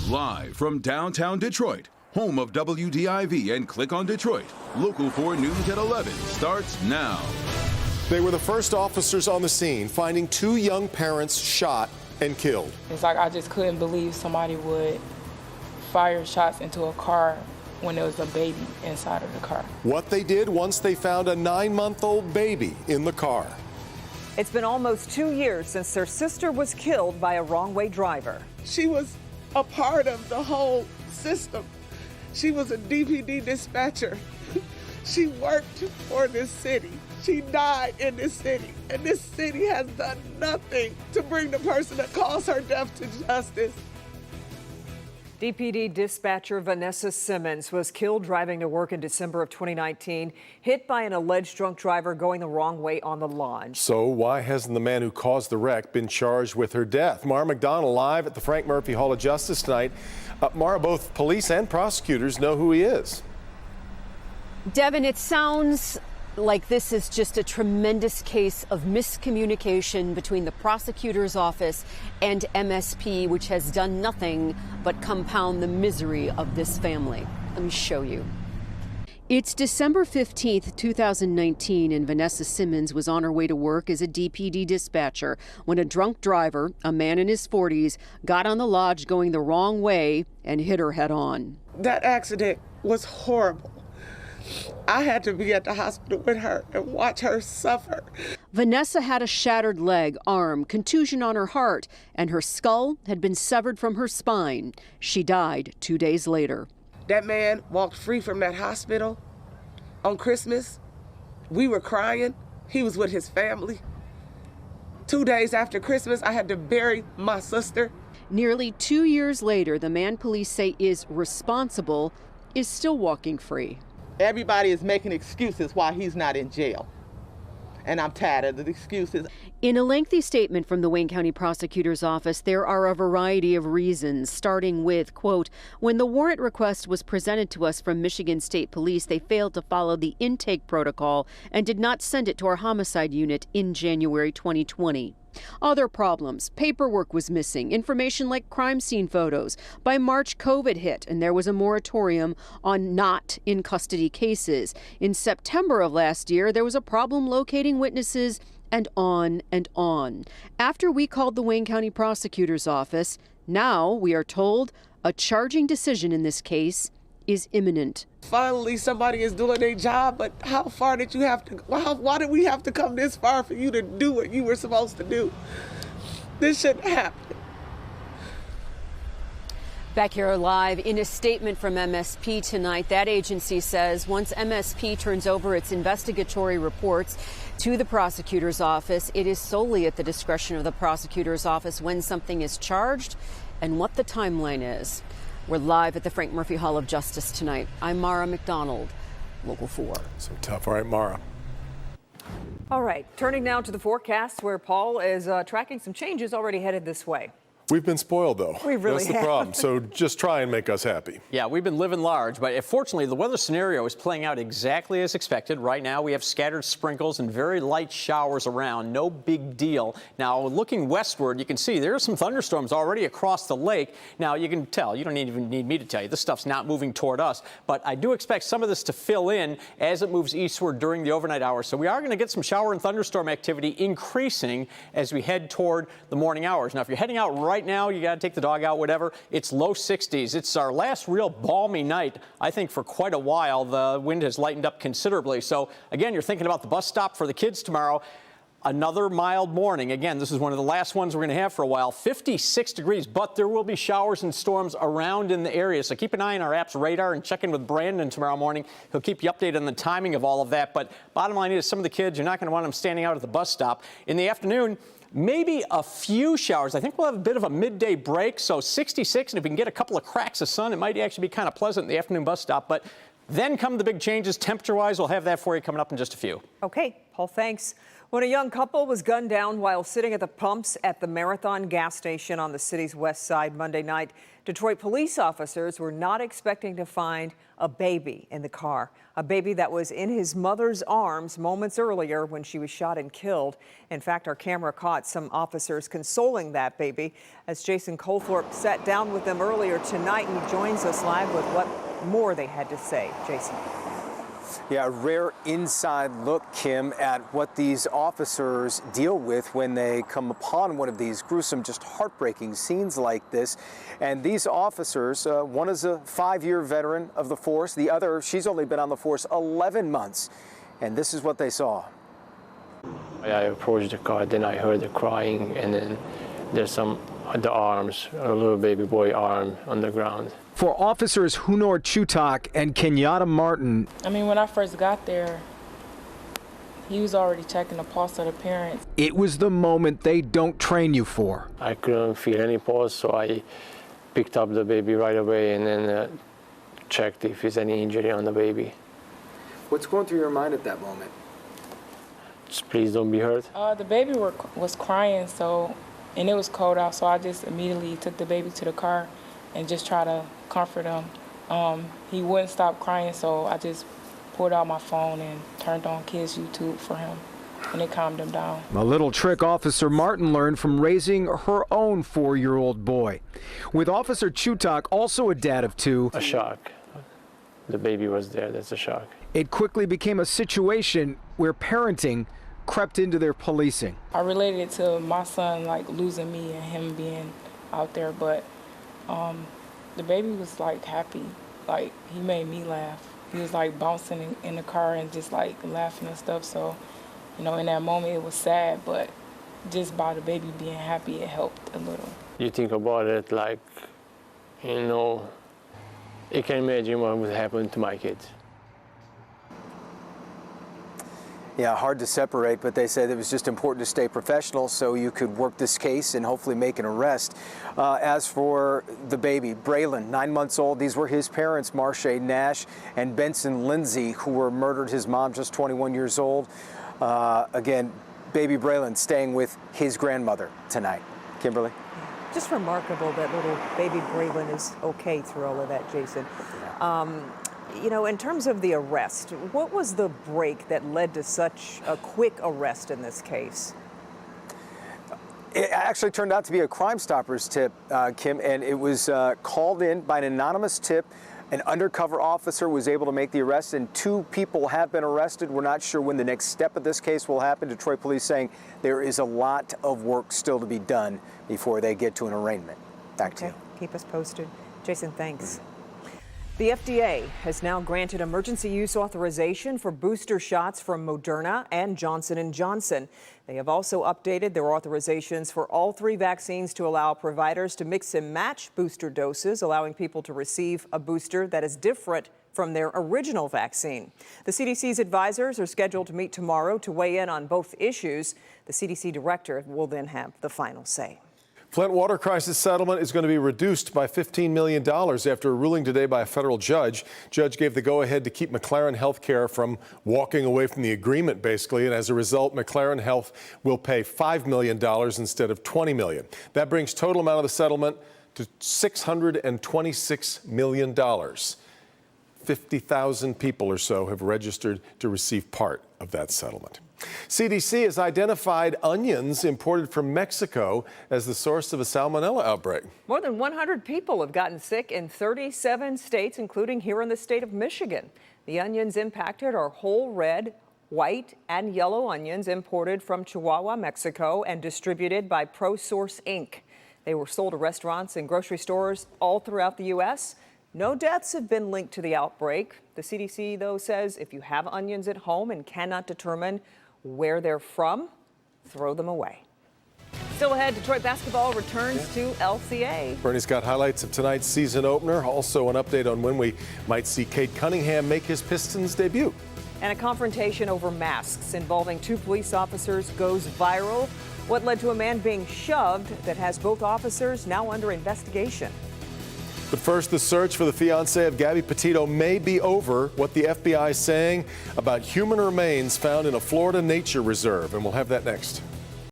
Live from downtown Detroit, home of WDIV and Click on Detroit, Local 4 News at 11 starts now. They were the first officers on the scene, finding two young parents shot and killed. It's like I just couldn't believe somebody would fire shots into a car when there was a baby inside of the car. What they did once they found a 9-month-old baby in the car. It's been almost 2 years since their sister was killed by a wrong-way driver. She was a part of the whole system. She was a DPD dispatcher. She worked for this city. She died in this city, and this city has done nothing to bring the person that caused her death to justice. DPD dispatcher Vanessa Simmons was killed driving to work in December of 2019, hit by an alleged drunk driver going the wrong way on the lawn. So why hasn't the man who caused the wreck been charged with her death? Mara McDonald live at the Frank Murphy Hall of Justice tonight. Mara, both police and prosecutors know who he is. Devin, it sounds like this is just a tremendous case of miscommunication between the prosecutor's office and MSP, which has done nothing but compound the misery of this family. Let me show you. It's December 15th, 2019, and Vanessa Simmons was on her way to work as a DPD dispatcher when a drunk driver, a man in his 40s, got on the lodge going the wrong way and hit her head on. That accident was horrible. I had to be at the hospital with her and watch her suffer. Vanessa had a shattered leg, arm, contusion on her heart, and her skull had been severed from her spine. She died 2 days later. That man walked free from that hospital on Christmas. We were crying. He was with his family. 2 days after Christmas, I had to bury my sister. Nearly 2 years later, the man police say is responsible is still walking free. Everybody is making excuses why he's not in jail. And I'm tired of the excuses. In a lengthy statement from the Wayne County Prosecutor's Office, there are a variety of reasons, starting with, quote, when the warrant request was presented to us from Michigan State Police, they failed to follow the intake protocol and did not send it to our homicide unit in January 2020. Other problems. Paperwork was missing, information like crime scene photos. By March, COVID hit, and there was a moratorium on not in custody cases. In September of last year, there was a problem locating witnesses, and on and on. After we called the Wayne County Prosecutor's Office, now we are told a charging decision in this case is imminent. Finally, somebody is doing their job, but how far did you have to, why did we have to come this far for you to do what you were supposed to do? This shouldn't happen. Back here live in a statement from MSP tonight, that agency says once MSP turns over its investigatory reports to the prosecutor's office, it is solely at the discretion of the prosecutor's office when something is charged and what the timeline is. We're live at the Frank Murphy Hall of Justice tonight. I'm Mara McDonald, Local 4. So tough. All right, Mara. All right, turning now to the forecast where Paul is tracking some changes already headed this way. We've been spoiled, though. We really That's the have. problem. So just try and make us happy. Yeah, we've been living large, but fortunately, the weather scenario is playing out exactly as expected. Right now, we have scattered sprinkles and very light showers around. No big deal. Now, looking westward, you can see there are some thunderstorms already across the lake. Now, you can tell, you don't even need me to tell you, this stuff's not moving toward us. But I do expect some of this to fill in as it moves eastward during the overnight hours. So we are going to get some shower and thunderstorm activity increasing as we head toward the morning hours. Now, if you're heading out right now, you got to take the dog out, whatever. It's low 60s. It's our last real balmy night, I think, for quite a while. The wind has lightened up considerably. So, again, you're thinking about the bus stop for the kids tomorrow. Another mild morning. Again, this is one of the last ones we're going to have for a while. 56 degrees, but there will be showers and storms around in the area. So keep an eye on our app's radar and check in with Brandon tomorrow morning. He'll keep you updated on the timing of all of that. But bottom line is some of the kids, you're not going to want them standing out at the bus stop. In the afternoon, maybe a few showers. I think we'll have a bit of a midday break, so 66, and if we can get a couple of cracks of sun, it might actually be kind of pleasant in the afternoon bus stop. But Then come the big changes temperature-wise. We'll have that for you coming up in just a few. Okay, Paul, thanks. When a young couple was gunned down while sitting at the pumps at the Marathon gas station on the city's west side Monday night, Detroit police officers were not expecting to find a baby in the car, a baby that was in his mother's arms moments earlier when she was shot and killed. In fact, our camera caught some officers consoling that baby as Jason Colthorpe sat down with them earlier tonight, and he joins us live with what more they had to say. Jason. Yeah, a rare inside look, Kim, at what these officers deal with when they come upon one of these gruesome, just heartbreaking scenes like this. And these officers, one is a 5-year veteran of the force. The other, she's only been on the force 11 months. And this is what they saw. I approached the car, then I heard the crying, and then there's the arms, a little baby boy arm on the ground. For officers Hunor Chutak and Kenyatta Martin, I mean, when I first got there, he was already checking the pulse of the parents. it was the moment they don't train you for. I couldn't feel any pulse, so I picked up the baby right away and then checked if there's any injury on the baby. What's going through your mind at that moment? Just please don't be hurt. The baby was crying, and it was cold out, so I just immediately took the baby to the car and just tried to comfort him. He wouldn't stop crying, so I just pulled out my phone and turned on Kids YouTube for him, and it calmed him down. A little trick Officer Martin learned from raising her own 4-year-old boy. With Officer Chutak, also a dad of 2, A shock. The baby was there, that's a shock. it quickly became a situation where parenting crept into their policing. I related it to my son, like, losing me and him being out there, but the baby was, like, happy. Like, he made me laugh. He was, like, bouncing in the car and just, like, laughing and stuff. So, you know, in that moment it was sad, but just by the baby being happy, it helped a little. You think about it like, you know, you can imagine what would happen to my kids. Yeah, hard to separate, but they said it was just important to stay professional so you could work this case and hopefully make an arrest. As for the baby, Braylon, 9 months old, these were his parents, Marsha Nash and Benson Lindsay, who were murdered. His mom, just 21 years old. Again, baby Braylon staying with his grandmother tonight. Kimberly? Just remarkable that little baby Braylon is okay through all of that, Jason. You know, in terms of the arrest, what was the break that led to such a quick arrest in this case? It actually turned out to be a Crime Stoppers tip, Kim, and it was called in by an anonymous tip. An undercover officer was able to make the arrest, and 2 people have been arrested. We're not sure when the next step of this case will happen. Detroit police saying there is a lot of work still to be done before they get to an arraignment. Back to you. Keep us posted. Jason, thanks. The FDA has now granted emergency use authorization for booster shots from Moderna and Johnson & Johnson. They have also updated their authorizations for all 3 vaccines to allow providers to mix and match booster doses, allowing people to receive a booster that is different from their original vaccine. The CDC's advisors are scheduled to meet tomorrow to weigh in on both issues. The CDC director will then have the final say. Flint water crisis settlement is going to be reduced by $15 million after a ruling today by a federal judge. Judge gave the go-ahead to keep McLaren Healthcare from walking away from the agreement, basically, and as a result, McLaren Health will pay $5 million instead of $20 million. That brings total amount of the settlement to $626 million. 50,000 people or so have registered to receive part of that settlement. CDC has identified onions imported from Mexico as the source of a salmonella outbreak. More than 100 people have gotten sick in 37 states, including here in the state of Michigan. The onions impacted are whole red, white, and yellow onions imported from Chihuahua, Mexico, and distributed by ProSource Inc. They were sold to restaurants and grocery stores all throughout the U.S. No deaths have been linked to the outbreak. The CDC, though, says if you have onions at home and cannot determine where they're from, throw them away. Still ahead, Detroit basketball returns to LCA. Bernie's got highlights of tonight's season opener. Also an update on when we might see Cade Cunningham make his Pistons debut. And a confrontation over masks involving 2 police officers goes viral. What led to a man being shoved that has both officers now under investigation. But first, the search for the fiancé of Gabby Petito may be over. What the FBI is saying about human remains found in a Florida nature reserve. And we'll have that next.